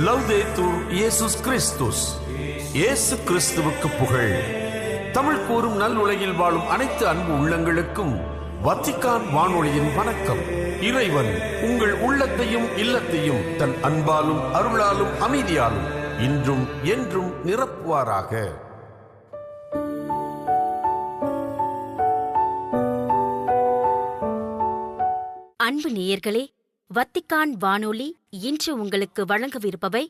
லவ்தேத்தூர் இயேசுஸ் கிறிஸ்துஸ். இயேசு கிறிஸ்துவுக்கு புகழ். தமிழ் கூறும் நல் உலகில் வாழும் அனைத்து அன்பு உள்ளங்களுக்கும் வத்திக்கான் வானொலியின் வணக்கம். இறைவன் உங்கள் உள்ளத்தையும் இல்லத்தையும் தன் அன்பாலும் அருளாலும் அமைதியாலும் இன்றும் என்றும் நிரப்புவாராக. அன்பு நேயர்களே, வத்திக்கான் வானொலி இன்று உங்களுக்கு வழங்கவிருப்பவை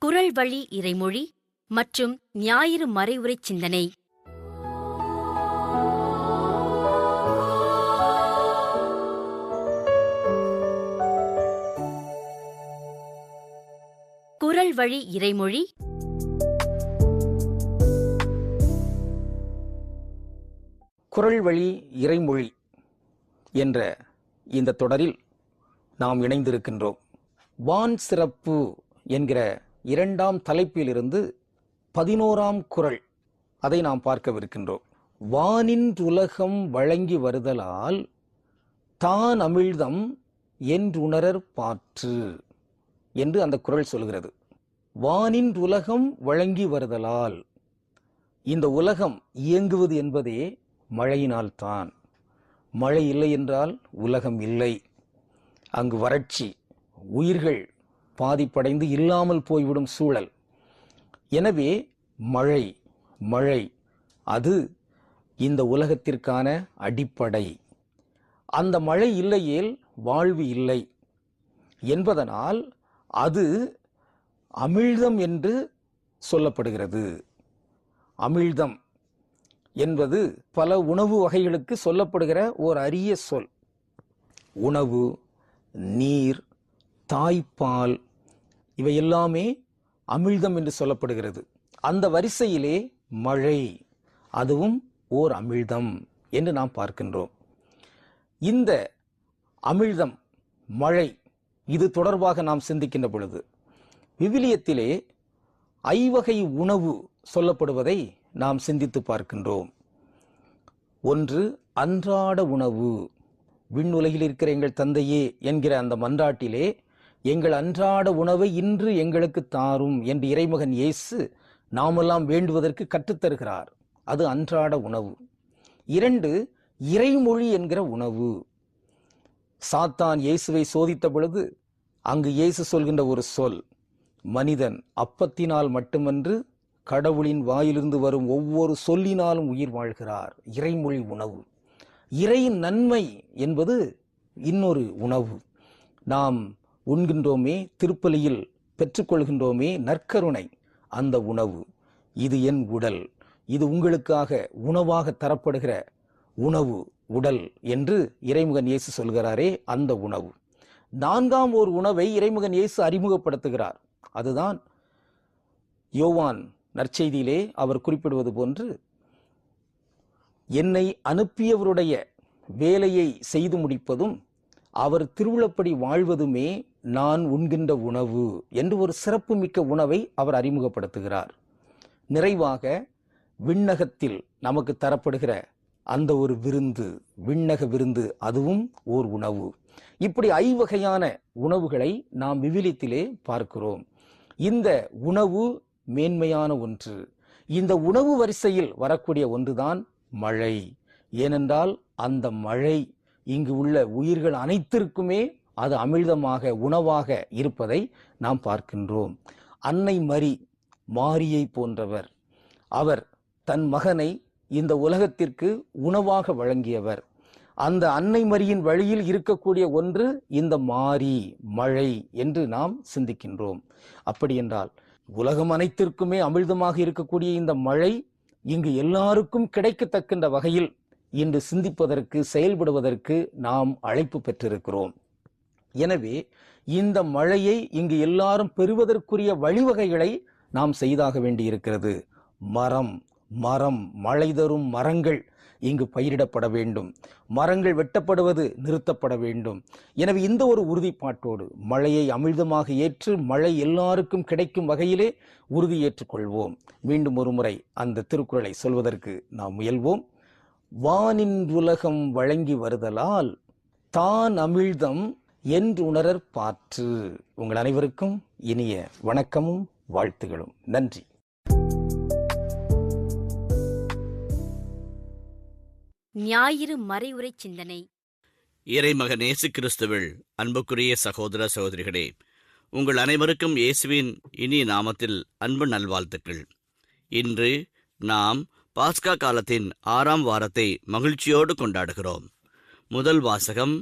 குரல் வழி இறைமொழி மற்றும் ஞாயிறு மறைவுரை சிந்தனை. குரல் வழி இறைமொழி. குரல் வழி இறைமொழி என்ற இந்த தொடரில் நாம் இணைந்திருக்கின்றோம். வான் சிறப்பு என்கிற 2ஆம் தலைப்பிலிருந்து 11ஆம் குறள், அதை நாம் பார்க்கவிருக்கின்றோம். வானின் உலகம் வழங்கி வருதலால் தான் அமிழ்தம் என்றுணரற் பாற்று என்று அந்த குறள் சொல்கிறது. வானின் உலகம் வழங்கி வருதலால், இந்த உலகம் இயங்குவது என்பதே மழையினால்தான். மழை இல்லை என்றால் உலகம் இல்லை. அங்கு வறட்சி, உயிர்கள் பாதிப்படைந்து இல்லாமல் போய்விடும் சூழல். எனவே மழை மழை அது இந்த உலகத்திற்கான அடிப்படை. அந்த மழை இல்லையேல் வாழ்வு இல்லை என்பதனால் அது அமிழ்தம் என்று சொல்லப்படுகிறது. அமிழ்தம் என்பது பல உணவு வகைகளுக்கு சொல்லப்படுகிற ஓர் அரிய சொல். உணவு, நீர், தாய்ப்பால் இவை எல்லாமே அமிழ்தம் என்று சொல்லப்படுகிறது. அந்த வரிசையிலே மழை, அதுவும் ஓர் அமிழ்தம் என்று நாம் பார்க்கின்றோம். இந்த அமிழ்தம், மழை, இது தொடர்பாக நாம் சிந்திக்கின்ற பொழுது விவிலியத்திலே ஐவகை உணவு சொல்லப்படுவதை நாம் சிந்தித்து பார்க்கின்றோம். ஒன்று அன்றாட உணவு. விண்ணுலகில் இருக்கிற எங்கள் தந்தையே என்கிற அந்த மன்றாட்டிலே எங்கள் அன்றாட உணவை இன்று எங்களுக்கு தாரும் என்று இறைமகன் இயேசு நாமெல்லாம் வேண்டுவதற்கு கற்றுத்தருகிறார். அது அன்றாட உணவு. 2 இறைமொழி என்கிற உணவு. சாத்தான் இயேசுவை சோதித்த பொழுது அங்கு இயேசு சொல்கின்ற ஒரு சொல், மனிதன் அப்பத்தினால் மட்டுமன்று கடவுளின் வாயிலிருந்து வரும் ஒவ்வொரு சொல்லினாலும் உயிர் வாழ்கிறார். இறைமொழி உணவு. இறை நன்மை என்பது இன்னொரு உணவு. நாம் உண்கின்றோமே, திருப்பலியில் பெற்றுக்கொள்கின்றோமே நற்கருணை, அந்த உணவு. இது என் உடல், இது உங்களுக்காக உணவாக தரப்படுகிற உணவு, உடல் என்று இறைமகன் இயேசு சொல்கிறாரே, அந்த உணவு. 4ஆம் ஒரு உணவை இறைமகன் இயேசு அறிமுகப்படுத்துகிறார். அதுதான் யோவான் நற்செய்தியிலே அவர் குறிப்பிடுவது போன்று, என்னை அனுப்பியவருடைய வேலையை செய்து முடிப்பதும் அவர் திருவுளப்படி வாழ்வதுமே நான் உண்கின்ற உணவு என்று ஒரு சிறப்புமிக்க உணவை அவர் அறிமுகப்படுத்துகிறார். நிறைவாக விண்ணகத்தில் நமக்கு தரப்படுகிற அந்த ஒரு விருந்து, விண்ணக விருந்து, அதுவும் ஓர் உணவு. இப்படி ஐவகையான உணவுகளை நாம் விவிலியத்திலே பார்க்கிறோம். இந்த உணவு மேன்மையான ஒன்று. இந்த உணவு வரிசையில் வரக்கூடிய ஒன்றுதான் மழை. ஏனென்றால் அந்த மழை இங்கு உள்ள உயிர்கள் அனைத்திற்குமே அது அமிழ்தமாக, உணவாக இருப்பதை நாம் பார்க்கின்றோம். அன்னை மரி, மாரியை போன்றவர். அவர் தன் மகனை இந்த உலகத்திற்கு உணவாக வழங்கியவர். அந்த அன்னை மரியின் வழியில் இருக்கக்கூடிய ஒன்று இந்த மாரி, மழை என்று நாம் சிந்திக்கின்றோம். அப்படி என்றால் உலகம் அனைத்திற்குமே அமிழ்தமாக இருக்கக்கூடிய இந்த மழை இங்கு எல்லாருக்கும் கிடைக்கத்தக்கின்ற வகையில் இன்று சிந்திப்பதற்கு, செயல்படுவதற்கு நாம் அழைப்பு பெற்றிருக்கிறோம். எனவே இந்த மழையை இங்கு எல்லாரும் பெறுவதற்குரிய வழிவகைகளை நாம் செய்தாக வேண்டியிருக்கிறது. மரம், மழை தரும் மரங்கள் இங்கு பயிரிடப்பட வேண்டும். மரங்கள் வெட்டப்படுவது நிறுத்தப்பட வேண்டும். எனவே இந்த ஒரு உறுதிப்பாட்டோடு மழையை அமிழ்தமாக ஏற்று மழை எல்லாருக்கும் கிடைக்கும் வகையிலே உறுதி ஏற்றுக்கொள்வோம். மீண்டும் ஒரு முறை அந்த திருக்குறளை சொல்வதற்கு நாம் முயல்வோம். வானின் உலகம் வழங்கி வருதலால் தான் அமிழ்தம் என்று உணரற் பாற்று. உங்கள் அனைவருக்கும் இனிய வணக்கமும் வாழ்த்துகளும். நன்றி. ஞாயிறு மறைவுரை சிந்தனை. இறைமகன் இயேசு கிறிஸ்துவில் அன்புக்குரிய சகோதர சகோதரிகளே, உங்கள் அனைவருக்கும் இயேசுவின் இனிய நாமத்தில் அன்பு நல்வாழ்த்துக்கள். இன்று நாம் பாஸ்கா காலத்தின் 6ஆம் வாரத்தை மகிழ்ச்சியோடு கொண்டாடுகிறோம். முதல் வாசகம்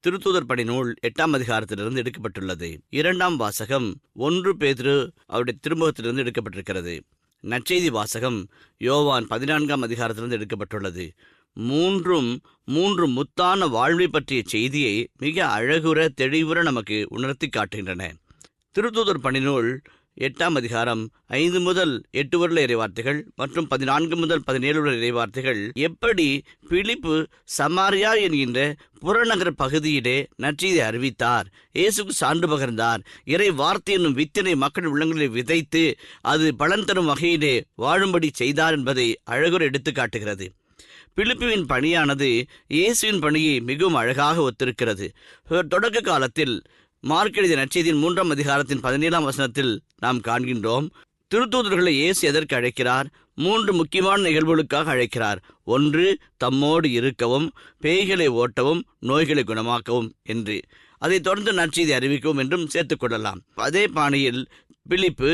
திருத்தூதர் பணி நூல் 8ஆம் அதிகாரத்திலிருந்து எடுக்கப்பட்டுள்ளது. 2ஆம் வாசகம் 1 பேதுரு அவருடைய திருமுகத்திலிருந்து எடுக்கப்பட்டிருக்கிறது. நற்செய்தி வாசகம் யோவான் 14ஆம் அதிகாரத்திலிருந்து எடுக்கப்பட்டுள்ளது. மூன்று முத்தான வாழ்வை பற்றிய செய்தியை மிக அழகுற தெளிவுற நமக்கு உணர்த்தி காட்டுகின்றன. திருத்தூதர் பணி நூல் 8ஆம் அதிகாரம் 5 முதல் 8 உள்ள இறைவார்த்தைகள் மற்றும் 14 முதல் 17 உள்ள இறைவார்த்தைகள் எப்படி பிலிப்பு சமாரியா என்கின்ற புறநகர் பகுதியிலே நற்செய்தியை அறிவித்தார், இயேசுக்கு சான்று பகர்ந்தார், இறை வார்த்தை என்னும் வித்தினை மக்கள் உள்ளங்களில் விதைத்து அது பலன் தரும் வகையிலே வாழும்படி செய்தார் என்பதை அழகுற எடுத்து காட்டுகிறது. பிலிப்புவின் பணியானது இயேசுவின் பணியை மிகவும் அழகாக ஒத்திருக்கிறது. தொடக்க காலத்தில் மார்க் எழுதிய நற்செய்தியின் 3ஆம் அதிகாரத்தின் 17ஆம் வசனத்தில் நாம் காண்கின்றோம், திருத்தூதர்களை இயேசு எதற்கு அழைக்கிறார்? 3 முக்கியமான நிகழ்வுகளுக்காக அழைக்கிறார். 1, தம்மோடு இருக்கவும், பேய்களை ஓட்டவும், நோய்களை குணமாக்கவும் என்று. அதைத் தொடர்ந்து நற்செய்தி அறிவிக்கவும் என்றும் சேர்த்துக் கொள்ளலாம். அதே பாணியில் பிலிப்பு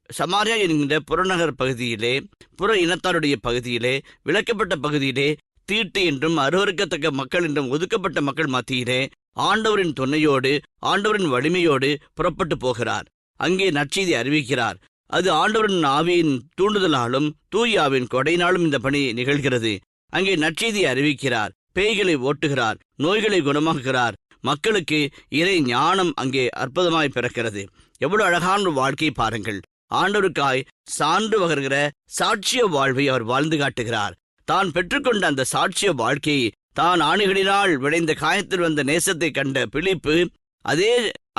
சமாரியா என்கின்ற புறநகர் பகுதியிலே, புற இனத்தாருடைய பகுதியிலே, விலக்கப்பட்ட பகுதியிலே, தீட்டு என்றும் அருவருக்கத்தக்க மக்கள் என்றும் ஒதுக்கப்பட்ட மக்கள் மத்தியிலே ஆண்டவரின் துணையோடு, ஆண்டவரின் வலிமையோடு புறப்பட்டு போகிறார். அங்கே நற்செய்தி அறிவிக்கிறார். அது ஆண்டவரின் ஆவியின் தூண்டுதலாலும் தூயாவின் கொடையினாலும் இந்த பணி நிகழ்கிறது. அங்கே நற்செய்தி அறிவிக்கிறார், பேய்களை ஓட்டுகிறார், நோய்களை குணமாக்குகிறார், மக்களுக்கு இறை ஞானம் அங்கே அற்புதமாய் பிறக்கிறது. எவ்வளவு அழகான ஒரு வாழ்க்கை பாருங்கள். ஆண்டவருக்காய் சான்று பகர்கிற சாட்சிய வாழ்வை அவர் வாழ்ந்து காட்டுகிறார். தான் பெற்றுக்கொண்ட அந்த சாட்சிய வாழ்க்கையை, தான் ஆணிகளினால் விளைந்த காயத்தில் வந்த நேசத்தை கண்ட பிலிப்பு அதே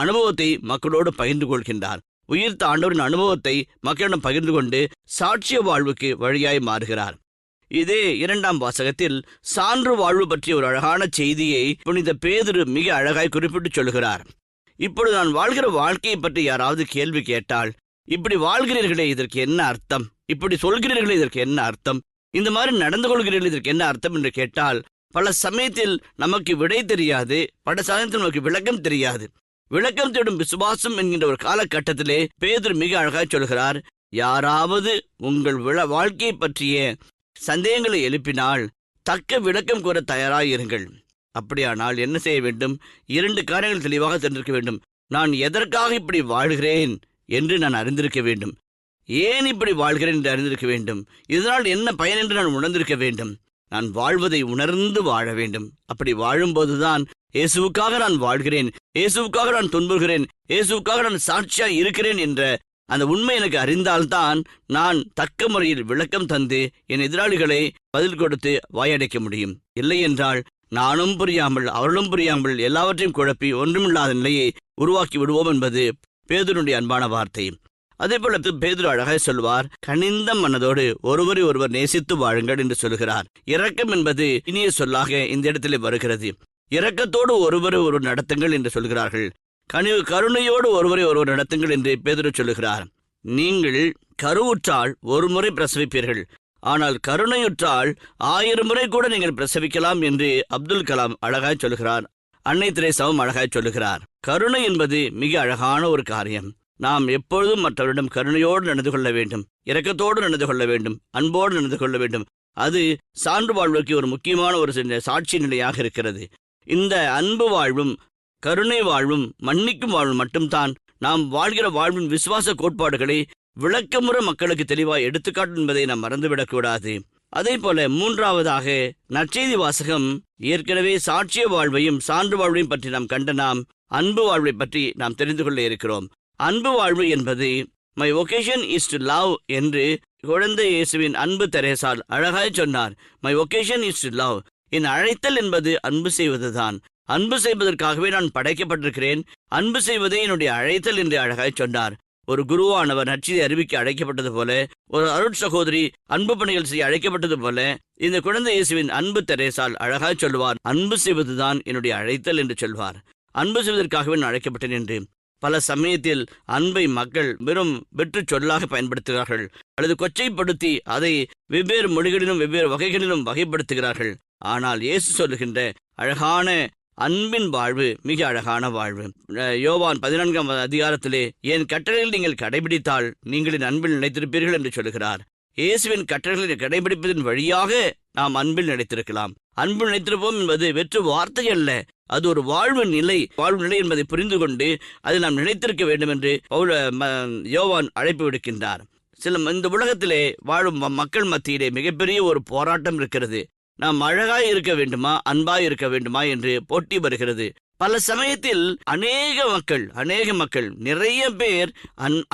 அனுபவத்தை மக்களோடு பகிர்ந்து கொள்கின்றார். உயிர்த்த ஆண்டவரின் அனுபவத்தை மக்களிடம் பகிர்ந்து கொண்டு சாட்சிய வாழ்வுக்கு வழியாய் மாறுகிறார். இதே 2ஆம் வாசகத்தில் சான்று வாழ்வு பற்றிய ஒரு அழகான செய்தியை புனித பேதுரு மிக அழகாய் குறிப்பிட்டு சொல்கிறார். இப்பொழுது நான் வாழ்கிற வாழ்க்கையை பற்றி யாராவது கேள்வி கேட்டால், இப்படி வாழ்கிறீர்களே இதற்கு என்ன அர்த்தம்? இப்படி சொல்கிறீர்களே இதற்கு என்ன அர்த்தம்? இந்த மாதிரி நடந்து கொள்கிறீர்கள் இதற்கு என்ன அர்த்தம் என்று கேட்டால், பல சமயத்தில் நமக்கு விடை தெரியாது, பல சமயத்தில் நமக்கு விளக்கம் தெரியாது. விளக்கம் தேடும் விசுவாசம் என்கின்ற ஒரு காலகட்டத்திலே பேதுரு மிக அழகாய் சொல்கிறார், யாராவது உங்கள் வாழ்க்கையை பற்றிய சந்தேகங்களை எழுப்பினால் தக்க விளக்கம் கூற தயாராயிருங்கள். அப்படியானால் என்ன செய்ய வேண்டும்? 2 காரியங்கள் தெளிவாக தெரிந்திருக்க வேண்டும். நான் எதற்காக இப்படி வாழ்கிறேன் என்று நான் அறிந்திருக்க வேண்டும். ஏன் இப்படி வாழ்கிறேன் என்று அறிந்திருக்க வேண்டும். இதனால் என்ன பயன் என்று நான் உணர்ந்திருக்க வேண்டும். நான் வாழ்வதை உணர்ந்து வாழ வேண்டும். அப்படி வாழும்போதுதான் இயேசுவுக்காக நான் வாழ்கிறேன், இயேசுவுக்காக நான் துன்புறுகிறேன், இயேசுவுக்காக நான் சாட்சியாய் இருக்கிறேன் என்ற அந்த உண்மை எனக்கு அறிந்தால்தான் நான் தக்க முறையில் விளக்கம் தந்து என் எதிராளிகளை பதில் கொடுத்து வாயடைக்க முடியும். இல்லை என்றால் நானும் புரியாமல் அவர்களும் புரியாமல் எல்லாவற்றையும் குழப்பி ஒன்றுமில்லாத நிலையை உருவாக்கி விடுவோம் என்பது பேதுருடைய அன்பான வார்த்தை. அதே போல பேதுரு அழகாய் சொல்வார், கனிந்த மனதோடு ஒருவரை ஒருவர் நேசித்து வாழுங்கள் என்று சொல்கிறார். இரக்கம் என்பது இனிய சொல்லாக இந்த இடத்திலே வருகிறது. இரக்கத்தோடு ஒருவரை ஒருவர் நடத்துங்கள் என்று சொல்கிறார்கள். கருணையோடு ஒருவரை ஒருவர் நடத்துங்கள் என்று பேதுரு சொல்லுகிறார். நீங்கள் கருவுற்றால் 1 முறை பிரசவிப்பீர்கள், ஆனால் கருணையுற்றால் 1000 முறை கூட நீங்கள் பிரசவிக்கலாம் என்று அப்துல் கலாம் அழகாய் சொல்கிறார். அன்னை தெரேசாவும் அழகாய் சொல்லுகிறார். கருணை என்பது மிக அழகான ஒரு காரியம். நாம் எப்பொழுதும் மற்றவரிடம் கருணையோடு நடந்து கொள்ள வேண்டும், இரக்கத்தோடு நடந்து கொள்ள வேண்டும், அன்போடு நடந்து கொள்ள வேண்டும். அது சான்று வாழ்வுக்கு ஒரு முக்கியமான ஒரு சாட்சி நிலையாக இருக்கிறது. இந்த அன்பு வாழ்வும் கருணை வாழ்வும் மன்னிக்கும் வாழ்வும் மட்டும்தான் நாம் வாழ்கிற வாழ்வின் விசுவாச கோட்பாடுகளை விளக்கமுற மக்களுக்கு தெளிவாய் எடுத்துக்காட்டும் என்பதை நாம் மறந்துவிடக்கூடாது. அதே போல 3ஆவதாக நற்செய்தி வாசகம் ஏற்கனவே சாட்சிய வாழ்வையும் சான்று வாழ்வையும் பற்றி நாம் கண்ட நாம் அன்பு வாழ்வை பற்றி நாம் தெரிந்து கொள்ள இருக்கிறோம். அன்பு வாழ்வு என்பது my vocation is to love என்று குழந்தை இயேசுவின் அன்பு தெரேசால் அழகாய் சொன்னார். My vocation is to love, என் அழைத்தல் என்பது அன்பு செய்வதுதான். அன்பு செய்வதற்காகவே நான் படைக்கப்பட்டிருக்கிறேன், அன்பு செய்வதே என்னுடைய அழைத்தல் என்று அழகாய் சொன்னார். ஒரு குருவானவர் நற்செய்தி அறிவிக்க அழைக்கப்பட்டது போல, ஒரு அருட் சகோதரி அன்பு பணிகள் செய்ய அழைக்கப்பட்டது போல, இந்த குழந்தை இயேசுவின் அன்பு தெரேசால் அழகாய் சொல்வார், அன்பு செய்வதுதான் என்னுடைய அழைத்தல் என்று சொல்வார். அன்பு செய்வதற்காகவே நான் அழைக்கப்பட்டேன் என்று. பல சமயத்தில் அன்பை மக்கள் வெறும் வெற்று சொல்லாக பயன்படுத்துகிறார்கள், அல்லது கொச்சைப்படுத்தி அதை வெவ்வேறு மொழிகளிலும் வெவ்வேறு வகைகளிலும் வகைப்படுத்துகிறார்கள். ஆனால் இயேசு சொல்லுகின்ற அழகான அன்பின் வாழ்வு மிக அழகான வாழ்வு. யோவான் 14ஆம் அதிகாரத்திலே, என் கட்டளையில் நீங்கள் கடைபிடித்தால் நீங்கள் என் அன்பில் நிலைத்திருப்பீர்கள் என்று சொல்கிறார். இயேசுவின் கட்டளைகளை கடைபிடிப்பதன் வழியாக நாம் அன்பில் நிலைத்திருக்கலாம். அன்பில் நிலைத்திருப்போம் என்பது வெற்று வார்த்தை அல்ல, அது ஒரு வாழ்வு நிலை. வாழ்வு நிலை என்பதை புரிந்து கொண்டு அதில் நாம் நிலைத்திருக்க வேண்டும் என்று யோவான் அழைப்பு விடுக்கின்றார். இந்த உலகத்திலே வாழும் மக்கள் மத்தியிலே மிகப்பெரிய ஒரு போராட்டம் இருக்கிறது. நாம் அழகாய் இருக்க வேண்டுமா, அன்பாய் இருக்க வேண்டுமா என்று போட்டி வருகிறது. பல சமயத்தில் அநேக மக்கள் நிறைய பேர்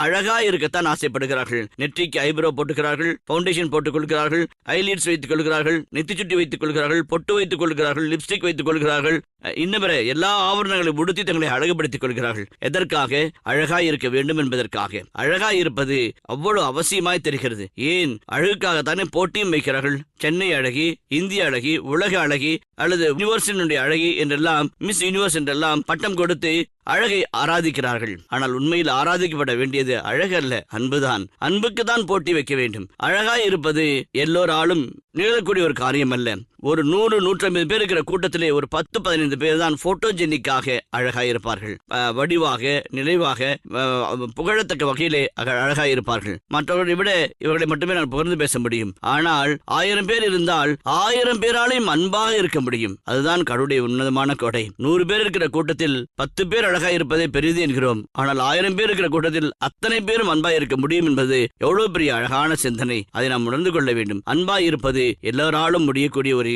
அழகாய் இருக்கத்தான் ஆசைப்படுகிறார்கள். நெற்றிக்கு ஐப்ரோ போட்டுக்கிறார்கள், பவுண்டேஷன் போட்டுக் கொள்கிறார்கள், ஐலிட்ஸ் வைத்துக் கொள்கிறார்கள், நெத்திச்சுட்டி வைத்துக் கொள்கிறார்கள், பொட்டு வைத்துக் கொள்கிறார்கள், லிப்ஸ்டிக் வைத்துக் கொள்கிறார்கள், இன்னும் எல்லா ஆவரணங்களையும் உடுத்தி தங்களை அழகுபடுத்திக் கொள்கிறார்கள். எதற்காக? அழகாய் இருக்க வேண்டும் என்பதற்காக. அழகாய் இருப்பது அவ்வளவு அவசியமாய் தெரிகிறது. ஏன்? அழகுக்காகத்தானே போட்டியும் வைக்கிறார்கள். சென்னை அழகி, இந்திய அழகி, உலக அழகி, அல்லது யூனிவர்சினுடைய அழகி என்றெல்லாம், மிஸ் யூனிவர்ஸ் என்றெல்லாம் பட்டம் கொடுத்து அழகை ஆராதிக்கிறார்கள். ஆனால் உண்மையில் ஆராதிக்கப்பட வேண்டியது அழகு அல்ல, அன்புதான். அன்புக்கு தான் போட்டி வைக்க வேண்டும். அழகாய் இருப்பது எல்லோராலும் நிகழக்கூடிய ஒரு காரியம் அல்ல. ஒரு 100-150 பேர் இருக்கிற கூட்டத்திலே ஒரு 10-15 பேர் தான் போட்டோஜெனிக்காக அழகாய் இருப்பார்கள். வடிவாக, நிறைவாக, புகழத்தக்க வகையிலே அழகாய் இருப்பார்கள். மற்றவர்களை விட இவர்களை மட்டுமே நான் புகழ்ந்து பேச முடியும். ஆனால் 1000 பேர் இருந்தால் 1000 பேராலையும் அன்பாக இருக்க முடியும். அதுதான் கடவுளுடைய உன்னதமான கொடை. 100 பேர் இருக்கிற கூட்டத்தில் 10 பேர் அழகாய் இருப்பதை பெரிது என்கிறோம். ஆனால் 1000 பேர் இருக்கிற கூட்டத்தில் அத்தனை பேரும் அன்பாய் இருக்க முடியும் என்பது எவ்வளவு பெரிய அழகான சிந்தனை. அதை நாம் உணர்ந்து கொள்ள வேண்டும். அன்பாய் இருப்பது எல்லோராலும் முடியக்கூடிய ஒரு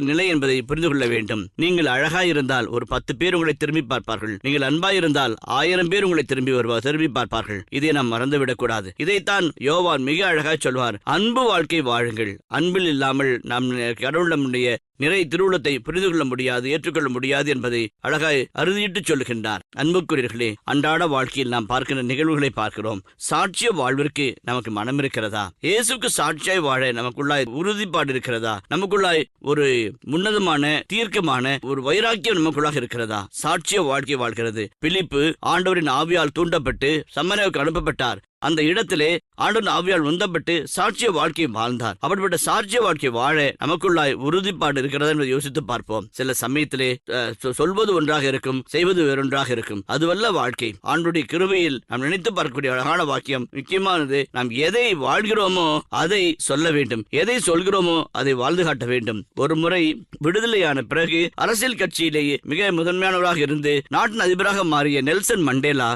நிலை என்பதை புரிந்து கொள்ள வேண்டும். நீங்கள் அழகாய் இருந்தால் ஒரு 10 பேர் உங்களை திரும்பி பார்ப்பார்கள். நீங்கள் அன்பாய் இருந்தால் 1000 பேர் உங்களை திரும்பி பார்ப்பார்கள். இதை நாம் மறந்துவிடக் கூடாது. இதைத்தான் யோவான் மிக அழகாய் சொல்வார். அன்பு வாழ்க்கை வாழுங்கள். அன்பில் இல்லாமல் நாம் கடவுளுடைய நிறை திருவுளத்தை புரிந்து கொள்ள முடியாது, ஏற்றுக்கொள்ள முடியாது என்பதை அழகாய் அறுதியிட்டு சொல்லுகின்றார். அன்புக்குரியவர்களே, அன்றாட வாழ்க்கையில் நாம் பார்க்கின்ற நிகழ்வுகளை பார்க்கிறோம். சாட்சிய வாழ்விற்கு நமக்கு மனம் இருக்கிறதா? இயேசுக்கு சாட்சியாய் வாழ நமக்குள்ளாய் உறுதிப்பாடு இருக்கிறதா? நமக்குள்ளாய் ஒரு உன்னதமான தீர்க்கமான ஒரு வைராக்கியம் நமக்குள்ளாக இருக்கிறதா? சாட்சிய வாழ்க்கை வாழ்கிறது. பிலிப்பு ஆண்டவரின் ஆவியால் தூண்டப்பட்டு சமரியாவுக்கு அனுப்பப்பட்டார். அந்த இடத்திலே ஆண்டவரின் ஆவியால் உந்தப்பட்டு சாட்சிய வாழ்க்கையை வாழ்ந்தார். அப்படிப்பட்ட சாட்சிய வாழ்க்கை வாழ நமக்குள்ளாய் உறுதிப்பாடு இருக்கிறதா என்பதை யோசித்து பார்ப்போம். சில சமயத்திலே சொல்வது ஒன்றாக இருக்கும், செய்வது வேறொன்றாக இருக்கும். அதுவல்ல வாழ்க்கை. ஆண்டவருடைய கிருபையில் நாம் நினைத்து பார்க்கக்கூடிய அழகான வாக்கியம் முக்கியமானது. நாம் எதை வாழ்கிறோமோ அதை சொல்ல வேண்டும், எதை சொல்கிறோமோ அதை வாழ்ந்து காட்ட வேண்டும். ஒரு முறை விடுதலையான பிறகு அரசியல் கட்சியிலேயே மிக முதன்மையானவராக இருந்து நாட்டின் அதிபராக மாறிய நெல்சன் மண்டேலா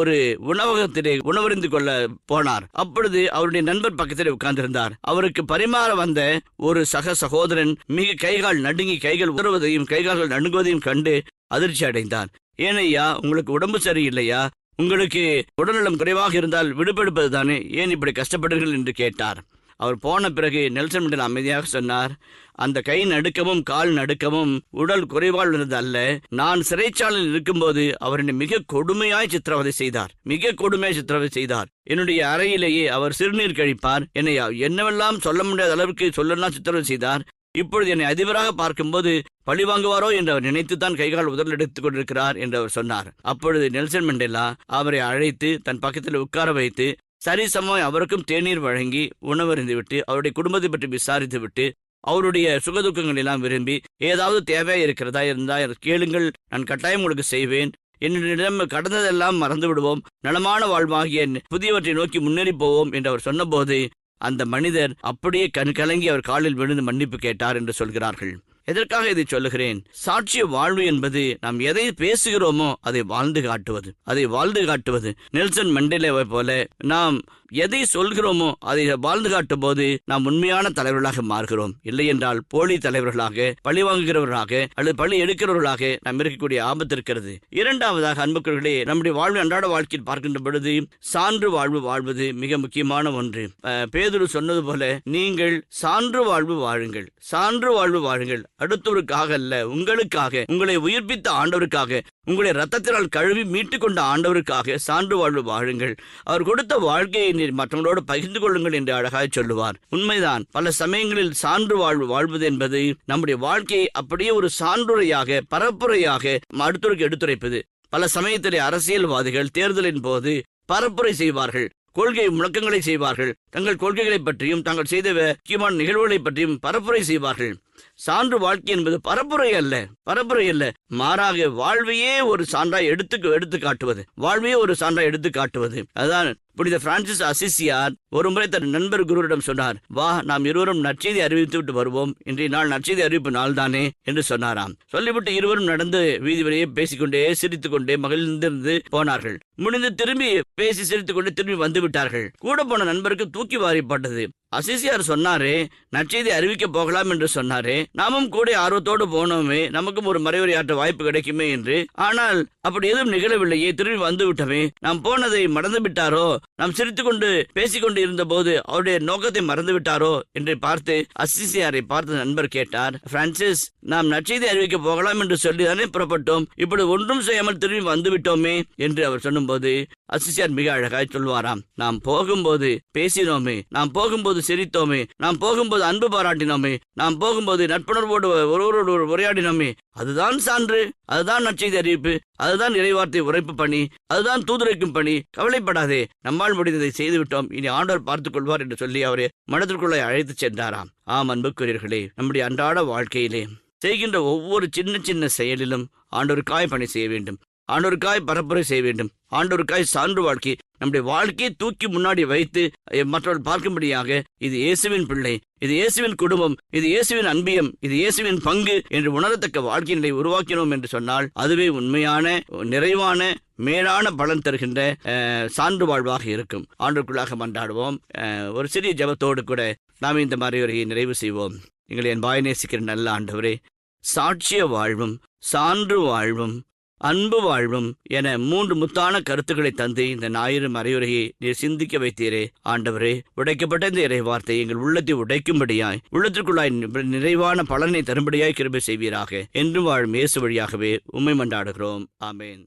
ஒரு உணவகத்திலே உணவறிந்து கொள்ள போனார். அப்பொழுது அவருடைய நண்பர் பக்கத்தில் உட்கார்ந்திருந்தார். அவருக்கு பரிமாற வந்த ஒரு சகோதரன் மிக கைகால் நடுங்கி கைகள் உதறுவதையும் கைகால்கள் நடுங்குவதையும் கண்டு அதிர்ச்சி அடைந்தார். ஏனையா, உங்களுக்கு உடம்பு சரியில்லையா? உங்களுக்கு உடல்நலம் குறைவாக இருந்தால் விடுபெடுப்பது தானே, ஏன் இப்படி கஷ்டப்படுகிறீர்கள் என்று கேட்டார். அவர் போன பிறகு நெல்சன் மண்டேலா அமைதியாக சொன்னார், அந்த கை நடுக்கமும் கால் நடுக்கமும் உடல் குறைவால் இருந்தது அல்ல. நான் சிறைச்சாலையில் இருக்கும்போது அவர் என்னை மிக கொடுமையாய் சித்திரவதை செய்தார். என்னுடைய அறையிலேயே அவர் சிறுநீர் கழிப்பார். என்னை என்னவெல்லாம் சொல்ல முடியாத அளவுக்கு சொல்லலாம் சித்திரவதை செய்தார். இப்பொழுது என்னை அதிபராக பார்க்கும்போது பழி வாங்குவாரோ என்று அவர் நினைத்துத்தான் கைகால் உதல் எடுத்துக் கொண்டிருக்கிறார் என்று அவர் சொன்னார். அப்பொழுது நெல்சன் மண்டேலா அவரை அழைத்து தன் பக்கத்தில் உட்கார வைத்து சரிசமமாய் அவருக்கும் தேநீர் வழங்கி உணவருந்து விட்டு அவருடைய குடும்பத்தை பற்றி விசாரித்து விட்டு அவருடைய சுகதுக்கங்கள் எல்லாம் விரும்பி, ஏதாவது தேவையா இருக்கிறதா இருந்தா கேளுங்கள், நான் கட்டாயம் உங்களுக்கு செய்வேன், என்னிடம் கடந்ததெல்லாம் மறந்து விடுவோம், நலமான வாழ்வாகிய புதியவற்றை நோக்கி முன்னேறி போவோம் என்று அவர் சொன்னபோது அந்த மனிதர் அப்படியே கலங்கி அவர் காலில் விழுந்து மன்னிப்பு கேட்டார் என்று சொல்கிறார்கள். எதற்காக இதை சொல்லுகிறேன்? சாட்சிய வாழ்வு என்பது நாம் எதை பேசுகிறோமோ அதை வாழ்ந்து காட்டுவது. நெல்சன் மண்டேலாவை போல நாம் எதை சொல்கிறோமோ அதை வாழ்ந்து காட்டும் போது நாம் உண்மையான தலைவர்களாக மாறுகிறோம். இல்லை என்றால் போலி தலைவர்களாக, பழி வாங்குகிறவர்களாக அல்லது பழி எடுக்கிறவர்களாக நாம் இருக்கக்கூடிய ஆபத்து இருக்கிறது. இரண்டாவதாக, அன்புக்குரியவர்களே, நம்முடைய வாழ்வு அன்றாட வாழ்க்கையில் பார்க்கின்ற பொழுது சான்று வாழ்வு வாழ்வது மிக முக்கியமான ஒன்று. பேதுரு சொன்னது போல, நீங்கள் சான்று வாழ்வு வாழுங்கள். அடுத்தவருக்காக அல்ல, உங்களுக்காக, உங்களை உயிர்ப்பித்த ஆண்டவருக்காக, உங்களை ரத்தத்தினால் கழுவி மீட்டு கொண்ட ஆண்டவருக்காக சான்று வாழ்வு வாழுங்கள். அவர் கொடுத்த வாழ்க்கையை நீர் மற்றவங்களோடு பகிர்ந்து கொள்ளுங்கள் என்று அழகாய் சொல்லுவார். உண்மைதான், பல சமயங்களில் சான்று வாழ்வு வாழ்வது என்பது நம்முடைய வாழ்க்கையை அப்படியே ஒரு சான்றுரையாக, பரப்புரையாக அடுத்தவருக்கு எடுத்துரைப்பது. பல சமயத்திலே அரசியல்வாதிகள் தேர்தலின் போது பரப்புரை செய்வார்கள், கொள்கை முழக்கங்களை செய்வார்கள், தங்கள் கொள்கைகளை பற்றியும் தாங்கள் செய்த முக்கியமான நிகழ்வுகளை பற்றியும் பரப்புரை செய்வார்கள். சான்று வாழ்க்கை என்பது பரப்புரை அல்ல, மாறாக வாழ்வையே ஒரு சான்றாய் எடுத்து காட்டுவது, வாழ்வையே ஒரு சான்றாய் எடுத்து காட்டுவது. அதான் புனித பிரான்சிஸ் அசிசியார் ஒரு முறை தன் நண்பர் குருவிடம் சொன்னார், வா நாம் இருவரும் நற்செய்தி அறிவித்து விட்டு வருவோம், இன்றைய நாள் நற்செய்தி அறிவிப்பு நாள் தானே என்று சொன்னாராம். சொல்லிவிட்டு இருவரும் நடந்து வீதி வழியே பேசிக்கொண்டே சிரித்துக்கொண்டே மகிழ்ந்திருந்து போனார்கள். முடிந்து திரும்பி பேசி சிரித்துக்கொண்டே திரும்பி வந்து விட்டார்கள். கூட போன நண்பருக்கு தூக்கி வாரிப்பட்டது. அசிசியார் சொன்னாரே, நற்செய்தி அறிவிக்க போகலாம் என்று சொன்னாரே, நாமும் கூட ஆர்வத்தோடு போனோமே, நமக்கும் ஒரு மறைவுரையாற்ற வாய்ப்பு கிடைக்குமே என்று. ஆனால் அப்படி எதுவும் நிகழவில்லையே, திரும்பி வந்து விட்டோமே, நாம் போனதை மறந்து விட்டாரோ, நாம் சிரித்துக்கொண்டு பேசிக்கொண்டு இருந்த போது அவருடைய நோக்கத்தை மறந்து விட்டாரோ என்று பார்த்து அசிசியாரை பார்த்து நண்பர் கேட்டார், பிரான்சிஸ், நாம் நற்செய்தி அறிவிக்க போகலாம் என்று சொல்லிதானே புறப்பட்டோம், இப்படி ஒன்றும் செய்யாமல் திரும்பி வந்து விட்டோமே என்று அவர் சொல்லும்போது அசிசியார் மிக அழகாய் சொல்வாராம், நாம் போகும்போது பேசினோமே, நாம் போகும்போது சிரித்தோமே, நாம் போகும்போது அன்பு பாராட்டினோமே, நாம் போகும்போது நட்புணர்வோடு ஒருவரோடு உரையாடினோமே, அதுதான் சான்று, அதுதான் நற்செய்தி அறிவிப்பு, அதுதான் இறைவார்த்தை உரைப்பு பணி, அதுதான் தூதுரைக்கும் பணி. கவலைப்படாதே, நம்மால் முடிந்ததை செய்துவிட்டோம், இனி ஆண்டவர் பார்த்துக் கொள்வார் என்று சொல்லி அவரை மனதிற்குள்ளே அழைத்து சென்றாராம். ஆம் அன்புக்குரியவர்களே, நம்முடைய அன்றாட வாழ்க்கையிலே செய்கின்ற ஒவ்வொரு சின்ன சின்ன செயலிலும் ஆண்டவருக்காய் பணி செய்ய வேண்டும், ஆண்டவருக்காய் பரப்புரை செய்ய வேண்டும், ஆண்டவருக்காய் சான்று வாழ்க்கை, நம்முடைய வாழ்க்கையை தூக்கி முன்னாடி வைத்து மற்றவர்கள் பார்க்கும்படியாக இது இயேசுவின் பிள்ளை, இது இயேசுவின் குடும்பம், இது இயேசுவின் அன்பியம், இது இயேசுவின் பங்கு என்று உணரத்தக்க வாழ்க்கை நிலை உருவாக்கினோம் என்று சொன்னால் அதுவே உண்மையான நிறைவான மேலான பலன் தருகின்ற சான்று வாழ்வாக இருக்கும். ஆண்டவருக்குள்ளாக மன்றாடுவோம். ஒரு சிறிய ஜெபத்தோடு கூட நாம் இந்த மறைவுரையை நிறைவு செய்வோம். எங்களை என் வாய் நேசிக்கிற நல்ல ஆண்டவரே, சாட்சிய வாழ்வும், சான்று வாழ்வும், அன்பு வாழ்வும் என 3 முத்தான கருத்துக்களை தந்து இந்த ஞாயிறு மறையுரையை நீர் சிந்திக்க வைத்தீரே. ஆண்டவரே, உடைக்கப்பட்ட இந்த இறை வார்த்தை எங்கள் உள்ளத்தை உடைக்கும்படியாய், உள்ளத்திற்குள்ளாய் நிறைவான பலனை தரும்படியாய் கிருபை செய்வீராக. என்றும் வாழும் இயேசு வழியாகவே உம்மை மன்றாடுகிறோம். ஆமேன்.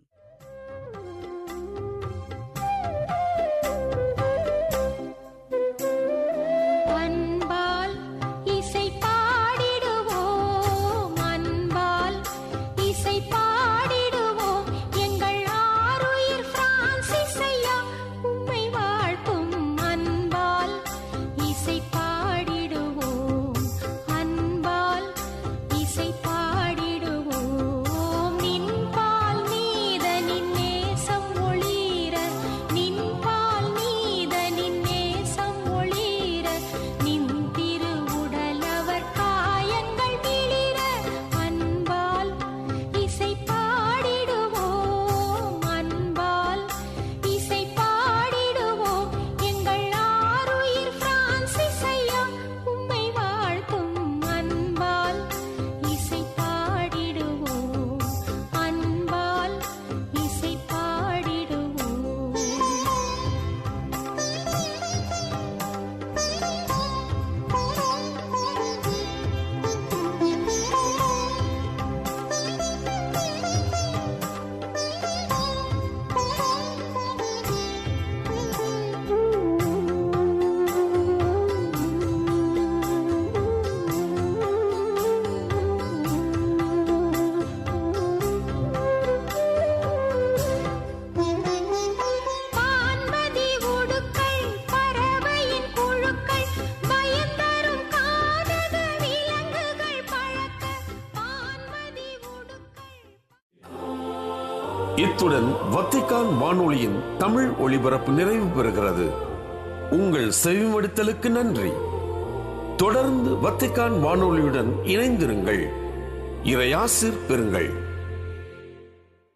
இத்துடன் வத்திக்கான் வானொலியின் தமிழ் ஒளிபரப்பு நிறைவு பெறுகிறது. உங்கள் செவிமடுத்தலுக்கு நன்றி. தொடர்ந்து வத்திக்கான் வானொலியுடன் இணைந்திருங்கள். இறையாசிர் பெறுங்கள்.